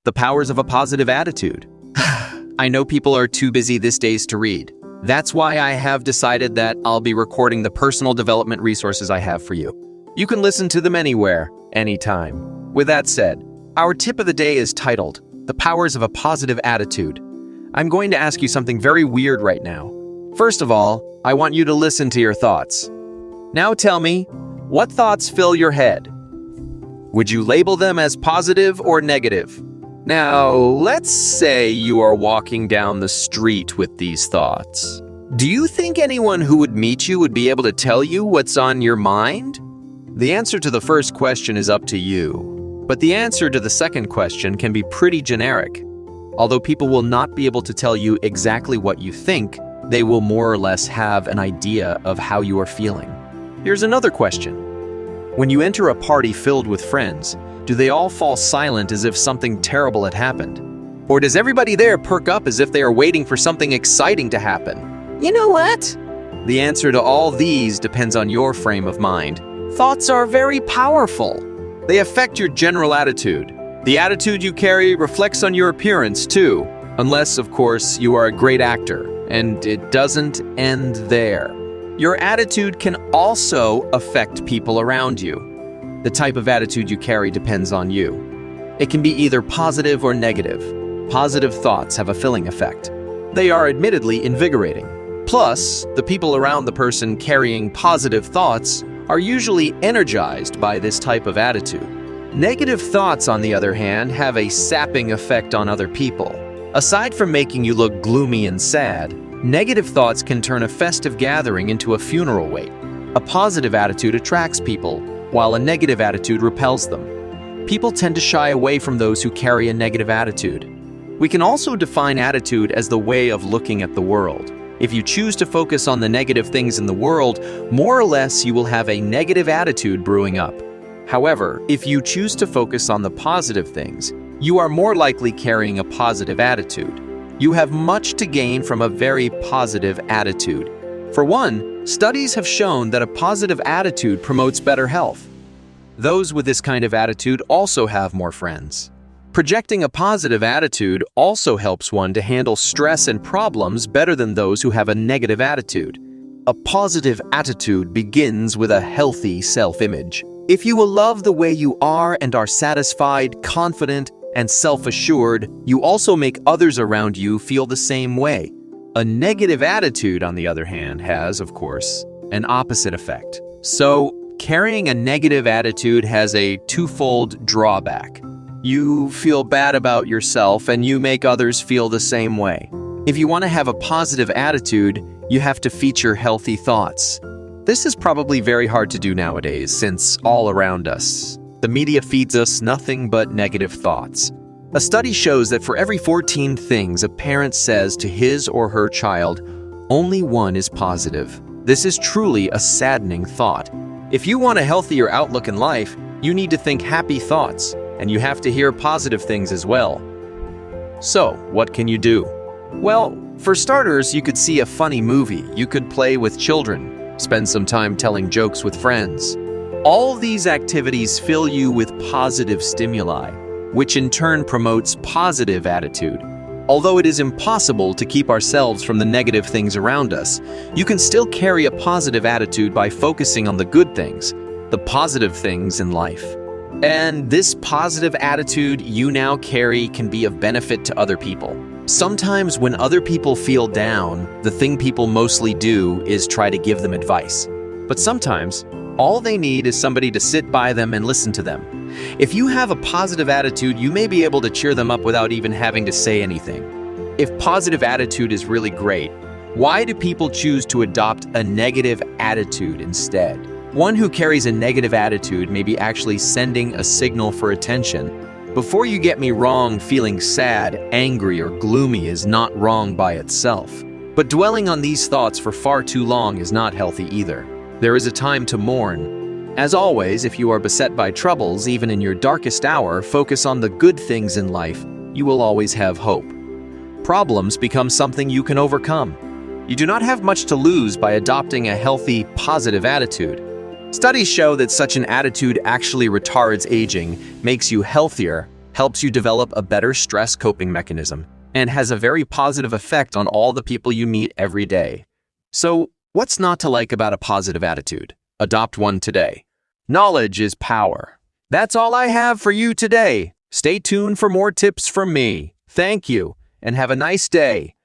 The Powers of a Positive Attitude. I know people are too busy these days to read. That's why I have decided that I'll be recording the personal development resources I have for you. You can listen to them anywhere, anytime. With that said, our tip of the day is titled, The Powers of a Positive Attitude. I'm going to ask you something very weird right now. First of all, I want you to listen to your thoughts. Now tell me, what thoughts fill your head? Would you label them as positive or negative? Now, let's say you are walking down the street with these thoughts. Do you think anyone who would meet you would be able to tell you what's on your mind? The answer to the first question is up to you, but the answer to the second question can be pretty generic. Although people will not be able to tell you exactly what you think, they will more or less have an idea of how you are feeling. Here's another question. When you enter a party filled with friends, do they all fall silent as if something terrible had happened? Or does everybody there perk up as if they are waiting for something exciting to happen? You know what? The answer to all these depends on your frame of mind. Thoughts are very powerful. They affect your general attitude. The attitude you carry reflects on your appearance too, unless, of course, you are a great actor, and it doesn't end there. Your attitude can also affect people around you. The type of attitude you carry depends on you. It can be either positive or negative. Positive thoughts have a filling effect. They are admittedly invigorating. Plus, the people around the person carrying positive thoughts are usually energized by this type of attitude. Negative thoughts, on the other hand, have a sapping effect on other people. Aside from making you look gloomy and sad, negative thoughts can turn a festive gathering into a funeral wake. A positive attitude attracts people, while a negative attitude repels them. People tend to shy away from those who carry a negative attitude. We can also define attitude as the way of looking at the world. If you choose to focus on the negative things in the world, more or less you will have a negative attitude brewing up. However, if you choose to focus on the positive things, you are more likely carrying a positive attitude. You have much to gain from a very positive attitude. For one, studies have shown that a positive attitude promotes better health. Those with this kind of attitude also have more friends. Projecting a positive attitude also helps one to handle stress and problems better than those who have a negative attitude. A positive attitude begins with a healthy self-image. If you will love the way you are and are satisfied, confident, and self-assured, you also make others around you feel the same way. A negative attitude, on the other hand, has, of course, an opposite effect. So, carrying a negative attitude has a twofold drawback. You feel bad about yourself and you make others feel the same way. If you want to have a positive attitude, you have to feature healthy thoughts. This is probably very hard to do nowadays, since all around us, the media feeds us nothing but negative thoughts. A study shows that for every 14 things a parent says to his or her child, only one is positive. This is truly a saddening thought. If you want a healthier outlook in life, you need to think happy thoughts, and you have to hear positive things as well. So, what can you do? Well, for starters, you could see a funny movie, you could play with children, spend some time telling jokes with friends. All these activities fill you with positive stimuli, which in turn promotes positive attitude. Although it is impossible to keep ourselves from the negative things around us, you can still carry a positive attitude by focusing on the good things, the positive things in life. And this positive attitude you now carry can be of benefit to other people. Sometimes when other people feel down, the thing people mostly do is try to give them advice. But sometimes, all they need is somebody to sit by them and listen to them. If you have a positive attitude, you may be able to cheer them up without even having to say anything. If positive attitude is really great, why do people choose to adopt a negative attitude instead? One who carries a negative attitude may be actually sending a signal for attention. Before you get me wrong, feeling sad, angry, or gloomy is not wrong by itself. But dwelling on these thoughts for far too long is not healthy either. There is a time to mourn. As always, if you are beset by troubles, even in your darkest hour, focus on the good things in life. You will always have hope. Problems become something you can overcome. You do not have much to lose by adopting a healthy, positive attitude. Studies show that such an attitude actually retards aging, makes you healthier, helps you develop a better stress coping mechanism, and has a very positive effect on all the people you meet every day. So, what's not to like about a positive attitude? Adopt one today. Knowledge is power. That's all I have for you today. Stay tuned for more tips from me. Thank you, and have a nice day.